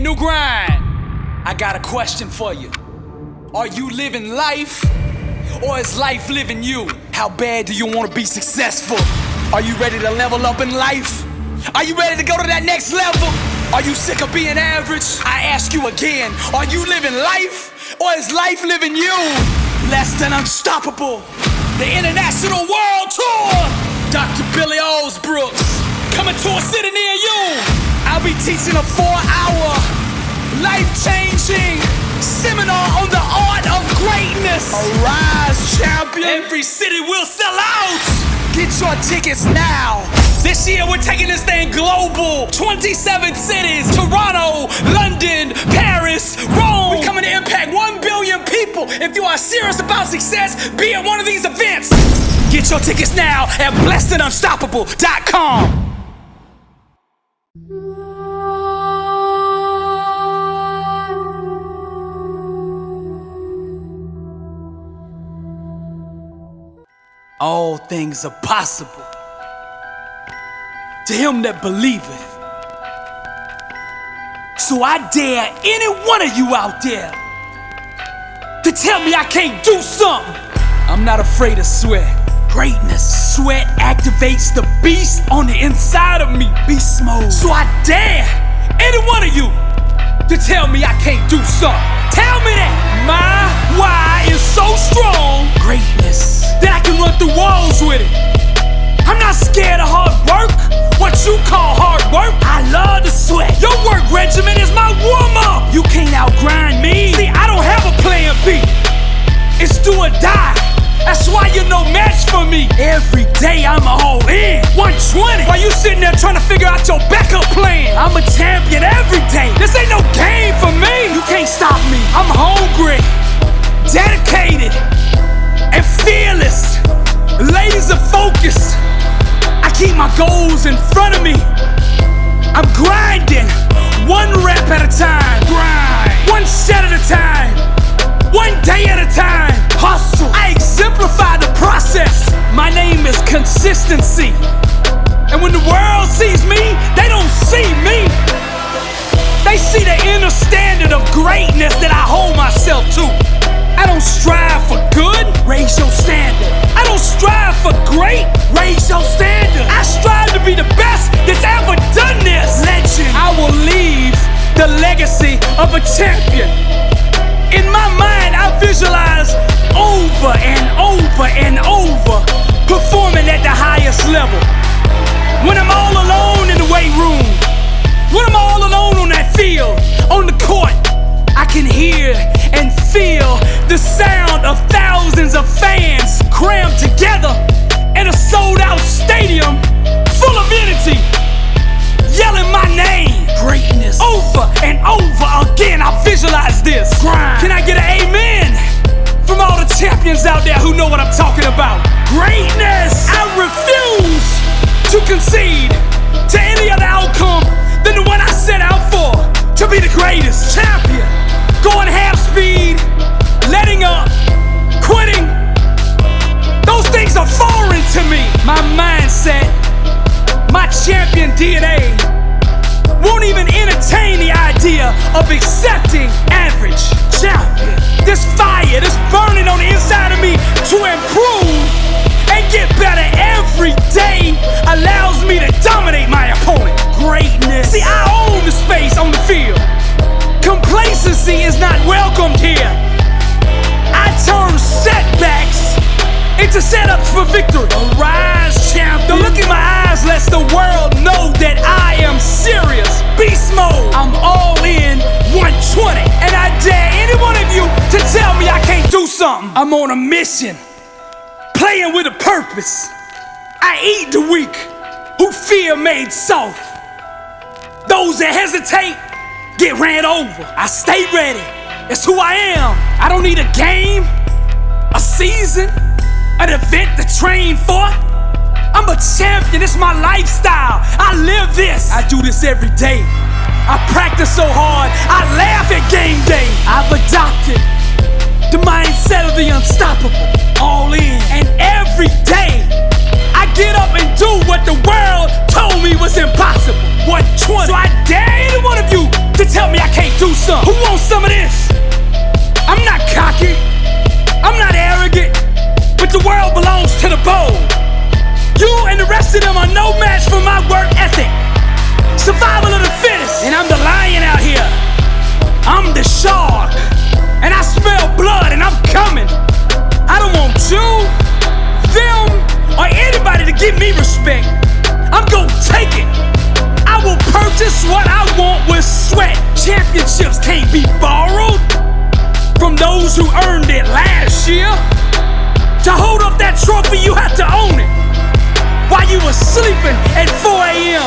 new grind. I got a question for you. Are you living life, or is life living you? How bad do you want to be successful? Are you ready to level up in life? Are you ready to go to that next level? Are you sick of being average? I ask you again, are you living life, or is life living you? Less than unstoppable, the international world tour. Dr. Billy Alsbrooks, coming to a city near you. I'll be teaching a 4-hour, life-changing seminar on the art of greatness. Arise, champion. Every city will sell out. Get your tickets now. This year we're taking this thing global. 27 cities, Toronto, London, Paris, Rome. We're coming to impact 1 billion people. If you are serious about success, be at one of these events. Get your tickets now at blessedandunstoppable.com. All things are possible to him that believeth. So I dare any one of you out there to tell me I can't do something. I'm not afraid of sweat. Greatness. Sweat activates the beast on the inside of me. Beast mode. So I dare any one of you to tell me I can't do something. Tell me that my why is so strong. Greatness. That I can run through walls with it. I'm not scared of hard work. What you call hard work? I love to sweat. Your work regimen is my warm-up. You can't outgrind me. See, I don't have a plan B. It's do or die. That's why you're no match for me. Every day I'm all in. 120. While you sitting there trying to figure out your backup plan. I'm a champion every day. This ain't no game for me. You can't stop me. I'm hungry, dedicated, and fearless. Laser focused. I keep my goals in front of me. I'm grinding, 1 rep at a time. Grind. 1 set at a time. 1 day at a time. Hustle. I exemplify the process. My name is consistency. And when the world sees me, they don't see me. They see the inner standard of greatness that I hold myself to. I don't strive for good, raise your standard. I don't strive for great, raise your standard. I strive to be the best that's ever done this. Legend. I will leave the legacy of a champion. In my mind, I visualize over and over and over performing at the highest level. When I'm all alone in the weight room, when I'm all alone on that field, on the court, I can hear and feel the sound of thousands of fans crammed together in a sold-out stadium full of energy, yelling my name. Greatness. Over and over again, I visualize this. Grind. Can I get an amen from all the champions out there who know what I'm talking about? Greatness. I refuse to concede to any other outcome than the one I set out for, to be the greatest champion. Going half speed, letting up, quitting, those things are foreign to me. My mindset, my champion DNA won't even entertain the idea of accepting average. Champion. This fire, this burning on the inside of me to improve and get better every day allows me to dominate my opponent. Greatness. See, I own the space on the field. Complacency is not welcomed here. I turn setbacks into setups for victory. Arise, champion. The look in my eyes lets the world know that I am serious. Beast mode. I'm all in 120. And I dare any one of you to tell me I can't do something. I'm on a mission, playing with a purpose. I eat the weak who fear made soft. Those that hesitate get ran over. I stay ready. It's who I am. I don't need a game, a season, an event to train for. I'm a champion, it's my lifestyle. I live this. I do this every day. I practice so hard, I laugh at game day. I've adopted the mindset of the unstoppable. All in. And every day, I get up and do what the world told me was impossible. 120. So I dare any one of you to tell me I can't those who earned it last year. To hold up that trophy, you have to own it. While you were sleeping at 4 a.m.,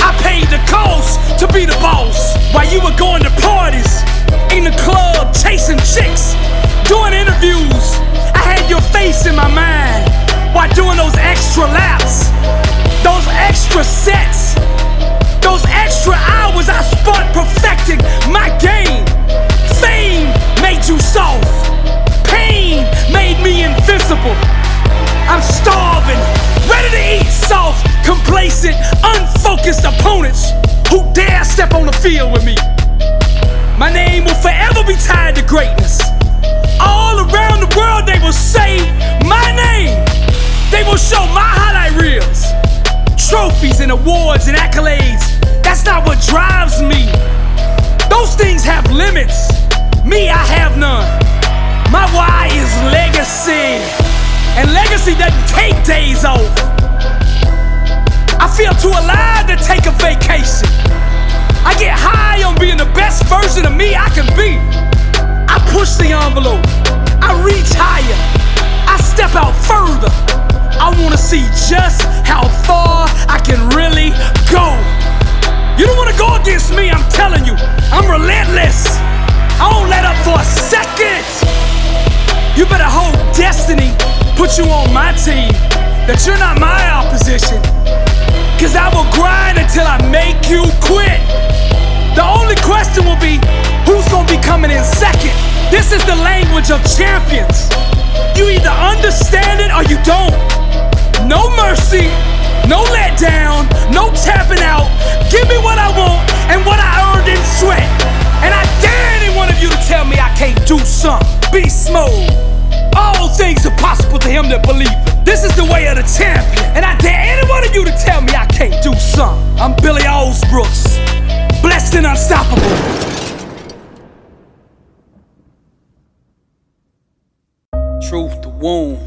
I paid the cost to be the boss. While you were going to parties, in the club, chasing chicks, doing interviews, I had your face in my mind. While doing those extra laps, those extra sets, those extra hours I spent perfecting my game. Fame made you soft. Pain made me invincible. I'm starving, ready to eat soft, complacent, unfocused opponents who dare step on the field with me. My name will forever be tied to greatness. All around the world they will say my name. They will show my highlight reels. Trophies and awards and accolades, that's not what drives me. Those things have limits. Me, I have none. My why is legacy. And legacy doesn't take days off. I feel too alive to take a vacation. I get high on being the best version of me I can be. I push the envelope. I reach higher. I step out further. I wanna see just how far I can really go. You don't wanna go against me, I'm telling you. I'm relentless. I won't let up for a second. You better hold destiny, put you on my team, that you're not my opposition. Cause I will grind until I make you quit. The only question will be, who's gonna be coming in second? This is the language of champions. You either understand it or you don't. No mercy, no letdown, no tapping out. Give me what I want and what I earned in sweat. And I dare any one of you to tell me I can't do something. Beast mode. All things are possible to him that believe it. This is the way of the champion. And I dare any one of you to tell me I can't do something. I'm Billy Alsbrooks, blessed and unstoppable. Truth, the womb,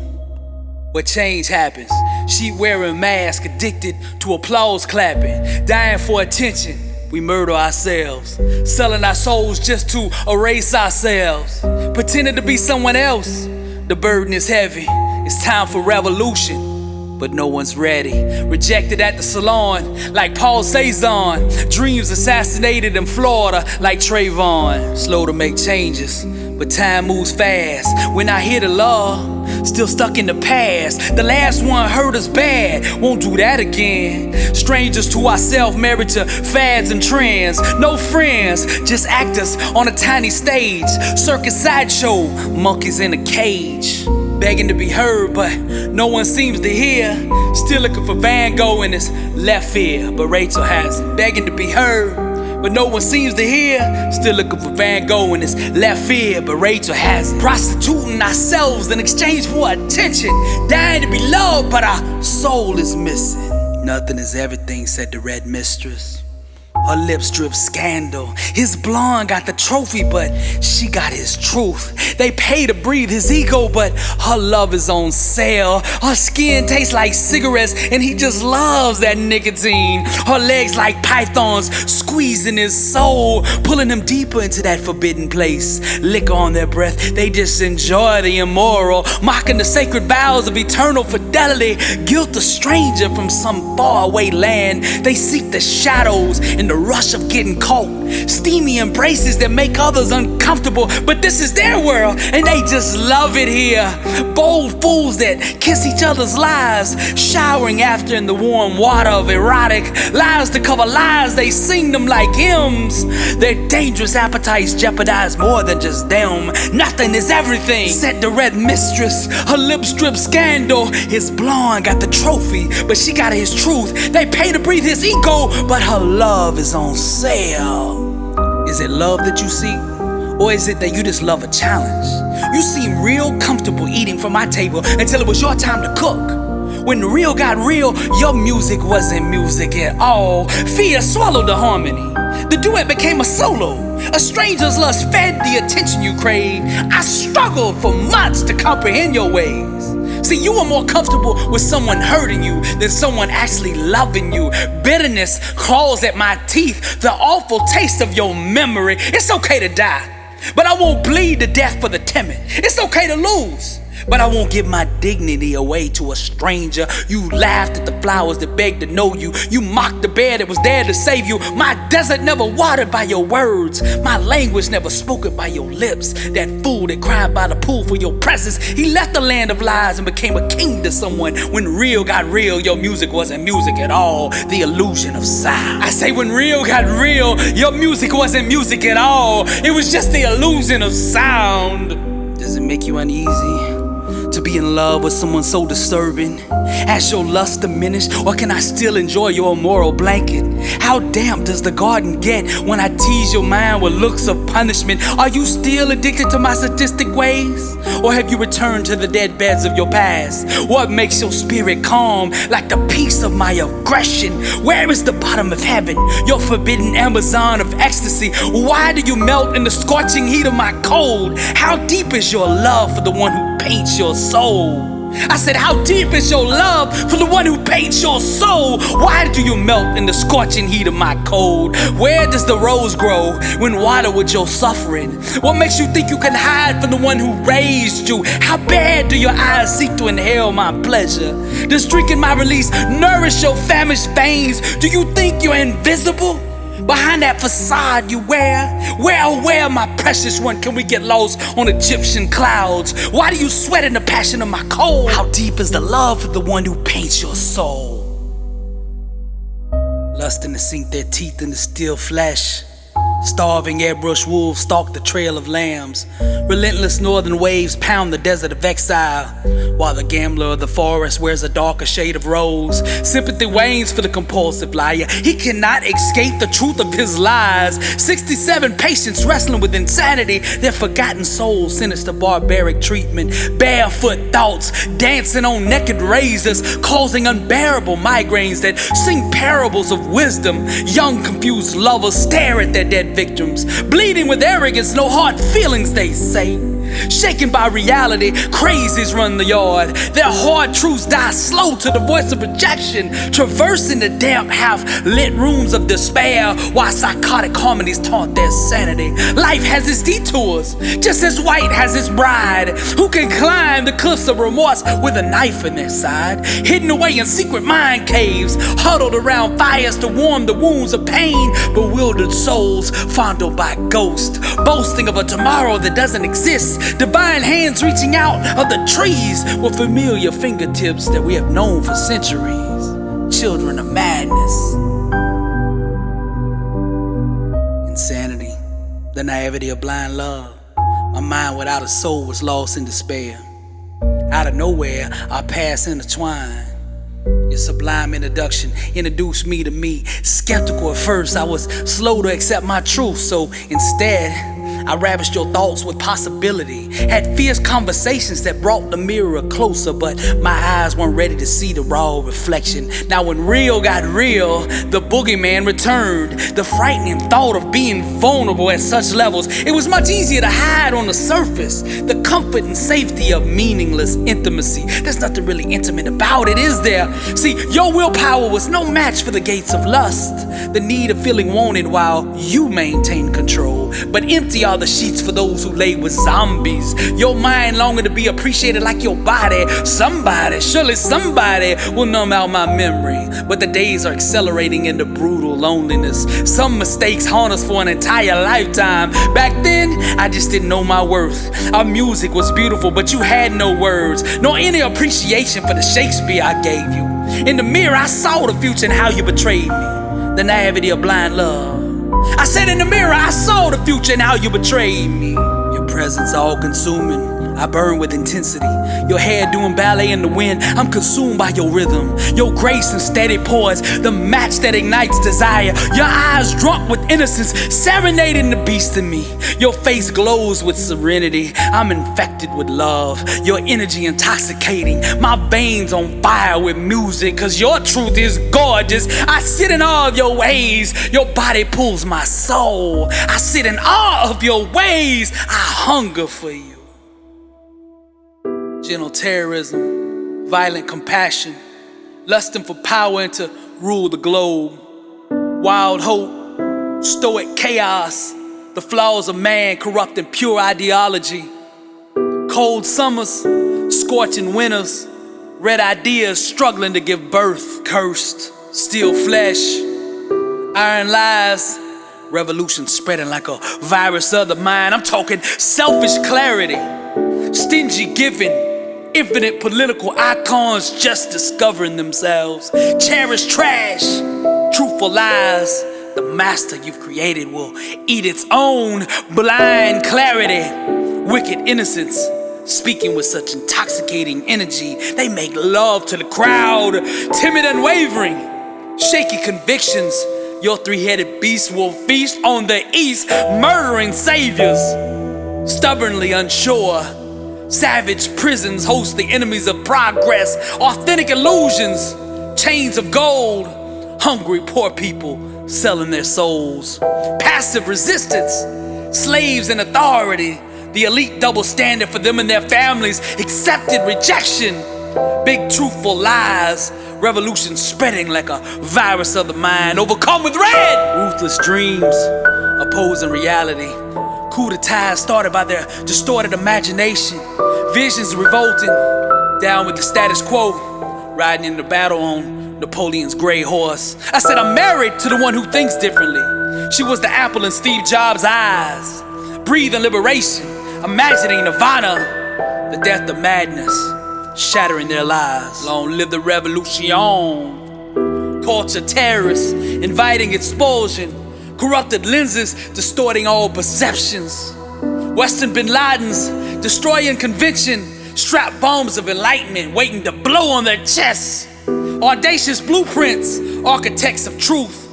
where change happens. She wearing mask, addicted to applause clapping, dying for attention. We murder ourselves, selling our souls just to erase ourselves, pretending to be someone else. The burden is heavy. It's time for revolution, but no one's ready. Rejected at the salon like Paul Cezanne. Dreams assassinated in Florida like Trayvon. Slow to make changes, but time moves fast. When I hear the law, still stuck in the past. The last one hurt us bad, won't do that again. Strangers to ourselves, married to fads and trends. No friends, just actors on a tiny stage. Circus sideshow, monkeys in a cage. Begging to be heard, but no one seems to hear. Still looking for Van Gogh in his left ear, but Rachel has it. Begging to be heard, but no one seems to hear. Still looking for Van Gogh in his left ear, but Rachel has it. Prostituting ourselves in exchange for attention. Dying to be loved, but our soul is missing. Nothing is everything, said the Red Mistress. Her lips drip scandal. His blonde got the trophy, but she got his truth. They pay to breathe his ego, but her love is on sale. Her skin tastes like cigarettes, and he just loves that nicotine. Her legs like pythons, squeezing his soul, pulling him deeper into that forbidden place. Liquor on their breath, they just enjoy the immoral, mocking the sacred vows of eternal fidelity. Guilt a stranger from some faraway land. They seek the shadows in the rush of getting caught. Steamy embraces that make others uncomfortable, but this is their world and they just love it here. Bold fools that kiss each other's lives, showering after in the warm water of erotic lies to cover lies. They sing them like hymns. Their dangerous appetites jeopardize more than just them. Nothing is everything, said the Red Mistress. Her lips drip scandal. His blonde got the trophy, but she got his truth. They pay to breathe his ego, but her love is on sale. Is it love that you seek? Or is it that you just love a challenge? You seem real comfortable eating from my table until it was your time to cook. When the real got real, your music wasn't music at all. Fear swallowed the harmony. The duet became a solo. A stranger's lust fed the attention you craved. I struggled for months to comprehend your ways. See, you were more comfortable with someone hurting you than someone actually loving you. Bitterness claws at my teeth, the awful taste of your memory. It's okay to die. But I won't bleed to death for the timid. It's okay to lose, but I won't give my dignity away to a stranger. You laughed at the flowers that begged to know you. You mocked the bear that was there to save you. My desert never watered by your words. My language never spoken by your lips. That fool that cried by the pool for your presence, he left the land of lies and became a king to someone. When real got real, your music wasn't music at all. The illusion of sound. I say when real got real, your music wasn't music at all. It was just the illusion of sound. Does it make you uneasy to be in love with someone so disturbing? Has your lust diminished, or can I still enjoy your moral blanket? How damp does the garden get when I tease your mind with looks of punishment? Are you still addicted to my sadistic ways, or have you returned to the dead beds of your past? What makes your spirit calm like the peace of my aggression? Where is the bottom of heaven, your forbidden Amazon of ecstasy? Why do you melt in the scorching heat of my cold? How deep is your love for the one who paints your soul? I said, how deep is your love for the one who paints your soul? Why do you melt in the scorching heat of my cold? Where does the rose grow when watered with your suffering? What makes you think you can hide from the one who raised you? How bad do your eyes seek to inhale my pleasure? Does drinking my release nourish your famished veins? Do you think you're invisible behind that facade you wear? Where, my precious one, can we get lost on Egyptian clouds? Why do you sweat in the passion of my cold? How deep is the love for the one who paints your soul? Lusting to sink their teeth into still flesh. Starving airbrush wolves stalk the trail of lambs. Relentless northern waves pound the desert of exile, while the gambler of the forest wears a darker shade of rose. Sympathy wanes for the compulsive liar. He cannot escape the truth of his lies. 67 patients wrestling with insanity, their forgotten souls sentenced to barbaric treatment. Barefoot thoughts dancing on naked razors, causing unbearable migraines that sing parables of wisdom. Young confused lovers stare at their dead victims, bleeding with arrogance, no hard feelings, they say. Shaken by reality, crazies run the yard. Their hard truths die slow to the voice of rejection, traversing the damp, half-lit rooms of despair, while psychotic harmonies taunt their sanity. Life has its detours, just as white has its bride, who can climb the cliffs of remorse with a knife in their side, hidden away in secret mind caves, huddled around fires to warm the wounds of pain. Bewildered souls fondled by ghosts, boasting of a tomorrow that doesn't exist. Divine hands reaching out of the trees with familiar fingertips that we have known for centuries. Children of madness. Insanity, the naivety of blind love. My mind without a soul was lost in despair. Out of nowhere, our paths intertwined. Your sublime introduction introduced me to me. Skeptical at first, I was slow to accept my truth, so instead I ravished your thoughts with possibility. Had fierce conversations that brought the mirror closer, but my eyes weren't ready to see the raw reflection. Now when real got real, the boogeyman returned. The frightening thought of being vulnerable at such levels. It was much easier to hide on the surface. The comfort and safety of meaningless intimacy. There's nothing really intimate about it, is there? See, your willpower was no match for the gates of lust. The need of feeling wanted while you maintain control. But empty are the sheets for those who lay with zombies. Your mind longing to be appreciated like your body. Surely somebody will numb out my memory. But the days are accelerating into brutal loneliness. Some mistakes haunt us for an entire lifetime. Back then, I just didn't know my worth. Our music was beautiful, but you had no words, nor any appreciation for the Shakespeare I gave you. In the mirror, I saw the future and how you betrayed me. The naivety of blind love. I said in the mirror, I saw the future and how you betrayed me. Your presence all consuming, I burn with intensity. Your hair doing ballet in the wind, I'm consumed by your rhythm. Your grace and steady poise, the match that ignites desire. Your eyes drunk with innocence, serenading the beast in me. Your face glows with serenity, I'm infected with love. Your energy intoxicating, my veins on fire with music. Cause your truth is gorgeous, I sit in awe of your ways. Your body pulls my soul, I sit in awe of your ways. I hunger for you. Gentle terrorism, violent compassion, lusting for power and to rule the globe. Wild hope, stoic chaos, the flaws of man corrupting pure ideology. Cold summers, scorching winters, red ideas struggling to give birth. Cursed, steel flesh, iron lies, revolution spreading like a virus of the mind. I'm talking selfish clarity, stingy giving, infinite political icons just discovering themselves. Cherished trash, truthful lies. The master you've created will eat its own blind clarity. Wicked innocence, speaking with such intoxicating energy. They make love to the crowd, timid and wavering. Shaky convictions, your three-headed beast will feast on the east, murdering saviors. Stubbornly unsure, savage prisons host the enemies of progress. Authentic illusions, chains of gold. Hungry poor people selling their souls. Passive resistance, slaves in authority. The elite double standard for them and their families. Accepted rejection, big truthful lies. Revolution spreading like a virus of the mind. Overcome with red, ruthless dreams, opposing reality. Coup d'etat started by their distorted imagination. Visions revolting, down with the status quo. Riding into battle on Napoleon's gray horse. I said I'm married to the one who thinks differently. She was the apple in Steve Jobs' eyes. Breathing liberation, imagining nirvana. The death of madness, shattering their lives. Long live the revolution. Culture terrorists, inviting expulsion. Corrupted lenses, distorting all perceptions. Western bin Ladens, destroying convention. Strap bombs of enlightenment, waiting to blow on their chests. Audacious blueprints, architects of truth.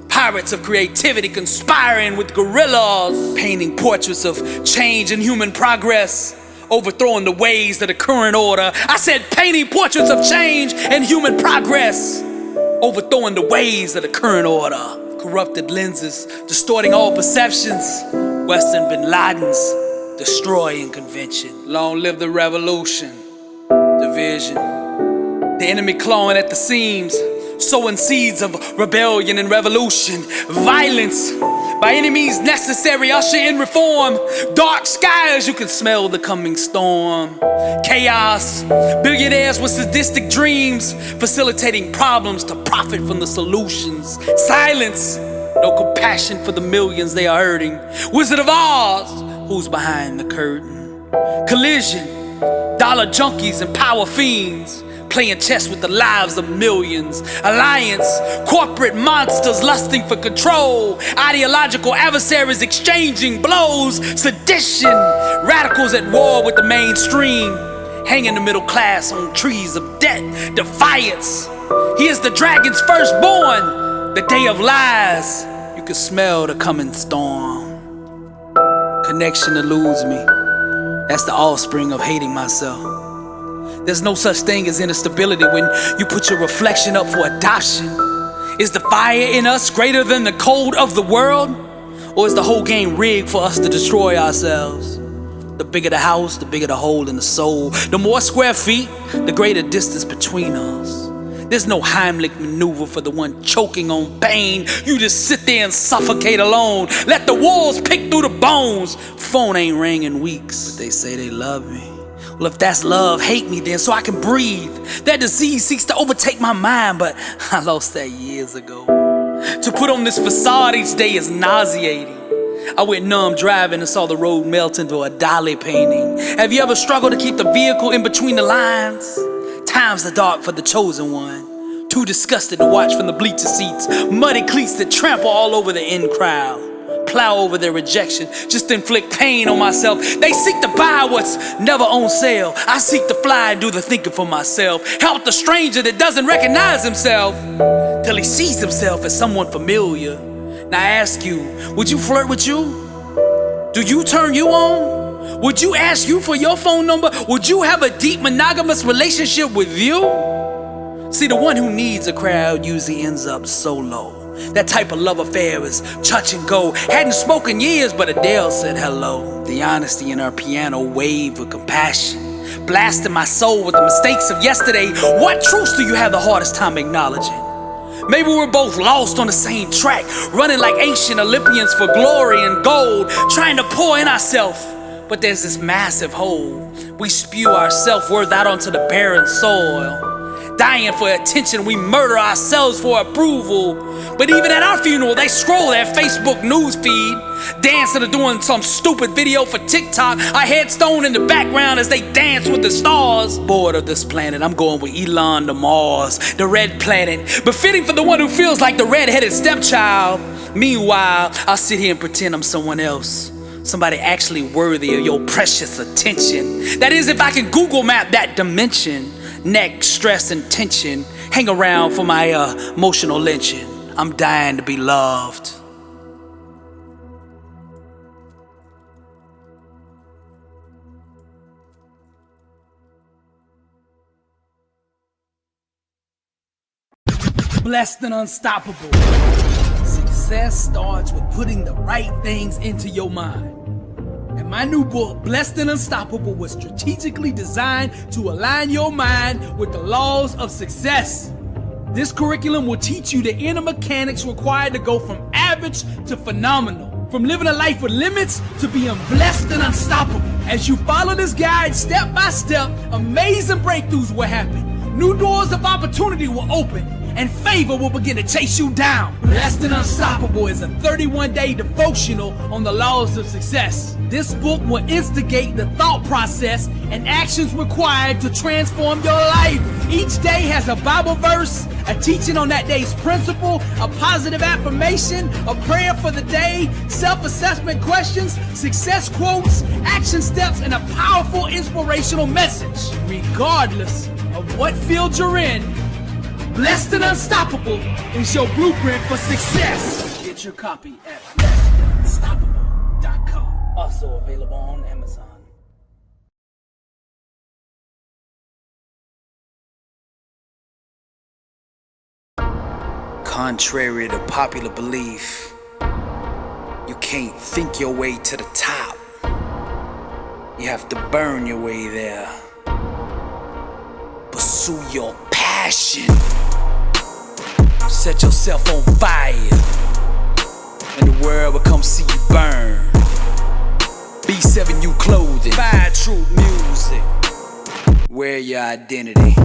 Pirates of creativity conspiring with guerrillas. Painting portraits of change and human progress. Overthrowing the ways of the current order. I said painting portraits of change and human progress. Overthrowing the ways of the current order. Corrupted lenses, distorting all perceptions. Western bin Ladens, destroying convention. Long live the revolution. Division. The enemy clawing at the seams, sowing seeds of rebellion and revolution. Violence, by any means necessary, usher in reform. Dark skies, you can smell the coming storm. Chaos, billionaires with sadistic dreams, facilitating problems to profit from the solutions. Silence, no compassion for the millions they are hurting. Wizard of Oz, who's behind the curtain? Collision, dollar junkies and power fiends, playing chess with the lives of millions. Alliance, corporate monsters lusting for control. Ideological adversaries exchanging blows. Sedition, radicals at war with the mainstream. Hanging the middle class on trees of debt. Defiance, he is the dragon's firstborn. The day of lies, you can smell the coming storm. Connection eludes me. That's the offspring of hating myself. There's no such thing as inner stability when you put your reflection up for adoption. Is the fire in us greater than the cold of the world? Or is the whole game rigged for us to destroy ourselves? The bigger the house, the bigger the hole in the soul. The more square feet, the greater distance between us. There's no Heimlich maneuver for the one choking on pain. You just sit there and suffocate alone. Let the walls pick through the bones. Phone ain't ring in weeks, but they say they love me. Well, if that's love, hate me then so I can breathe. That disease seeks to overtake my mind, but I lost that years ago. To put on this facade each day is nauseating. I went numb driving and saw the road melt into a Dali painting. Have you ever struggled to keep the vehicle in between the lines? Times are dark for the chosen one. Too disgusted to watch from the bleacher seats. Muddy cleats that trample all over the in crowd. Plow over their rejection, just to inflict pain on myself. They seek to buy what's never on sale. I seek to fly and do the thinking for myself. Help the stranger that doesn't recognize himself till he sees himself as someone familiar. Now I ask you, would you flirt with you? Do you turn you on? Would you ask you for your phone number? Would you have a deep monogamous relationship with you? See, the one who needs a crowd usually ends up solo. That type of love affair is touch and go. Hadn't spoken years, but Adele said hello. The honesty in her piano waved with compassion, blasting my soul with the mistakes of yesterday. What truths do you have the hardest time acknowledging? Maybe we're both lost on the same track, running like ancient Olympians for glory and gold, trying to pour in ourselves. But there's this massive hole. We spew our self-worth out onto the barren soil. Dying for attention, we murder ourselves for approval. But even at our funeral, they scroll their Facebook news feed, dancing or doing some stupid video for TikTok, our headstone in the background as they dance with the stars. Bored of this planet, I'm going with Elon to Mars, the red planet, befitting for the one who feels like the red-headed stepchild. Meanwhile, I'll sit here and pretend I'm someone else, somebody actually worthy of your precious attention. That is, if I can Google map that dimension. Neck, stress, and tension hang around for my emotional lynching. I'm dying to be loved. Blessed and unstoppable. Success starts with putting the right things into your mind. And my new book, Blessed and Unstoppable, was strategically designed to align your mind with the laws of success. This curriculum will teach you the inner mechanics required to go from average to phenomenal, from living a life with limits to being blessed and unstoppable. As you follow this guide step by step, amazing breakthroughs will happen. New doors of opportunity will open, and favor will begin to chase you down. Blessed and Unstoppable is a 31-day devotional on the laws of success. This book will instigate the thought process and actions required to transform your life. Each day has a Bible verse, a teaching on that day's principle, a positive affirmation, a prayer for the day, self-assessment questions, success quotes, action steps, and a powerful inspirational message. Regardless of what field you're in, Blessed and Unstoppable is your blueprint for success. Get your copy at blessedandunstoppable.com. Also available on Amazon. Contrary to popular belief, you can't think your way to the top. You have to burn your way there. Pursue your passion. Set yourself on fire, and the world will come see you burn. B7 you clothing, Fire Troop music. Wear your identity.